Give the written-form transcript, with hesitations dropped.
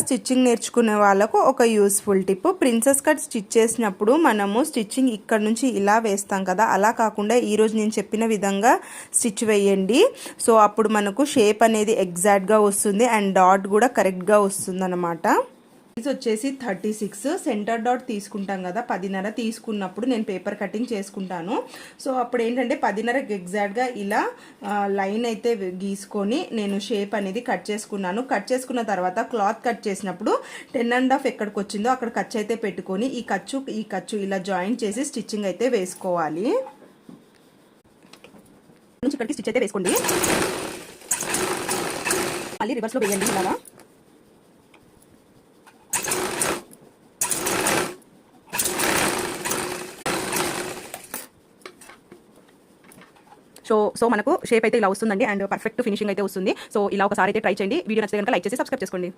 Stitching నేర్చుకునే వాళ్ళకు ఒక useful tip. Princess cut stitch చేసినప్పుడు మనము స్టిచ్చింగ్ ఇక్కడ నుంచి ఇలా వేస్తాం కదా, అలా కాకుండా ఈరోజు నేను చెప్పిన విధంగా స్టిచ్ వేయండి. సో అప్పుడు మనకు షేప్ అనేది ఎగ్జాక్ట్గా వస్తుంది అండ్ డాట్ కూడా కరెక్ట్గా వస్తుంది అన్నమాట. ఇది వచ్చేసి 36. సెంటర్ డాట్ తీసుకుంటాం కదా, 10.5 తీసుకున్నప్పుడు నేను పేపర్ కటింగ్ చేసుకుంటాను. సో అప్పుడు ఏంటంటే 10.5కి ఎగ్జాక్ట్గా ఇలా లైన్ అయితే గీసుకొని నేను షేప్ అనేది కట్ చేసుకున్నాను. కట్ చేసుకున్న తర్వాత క్లాత్ కట్ చేసినప్పుడు 10.5 ఎక్కడికి వచ్చిందో అక్కడ ఖర్చు అయితే పెట్టుకొని ఈ ఖర్చు ఇలా జాయింట్ చేసి స్టిచ్చింగ్ అయితే వేసుకోవాలి. నుంచి ఇక్కడికి స్టిచ్ అయితే వేసుకోండి. మళ్ళీ రివర్స్లో వేయండి ఇలాగా. సో మనకు షేప్ అయితే ఇలా వస్తుందండి అండ్ పర్ఫెక్ట్ ఫినిషింగ్ అయితే వస్తుంది. సో ఇలా ఒకసారి అయితే ట్రై చేయండి. వీడియో నచ్చితే కనుక లైక్ చేసి సబ్స్క్రైబ్ చేసుకోండి.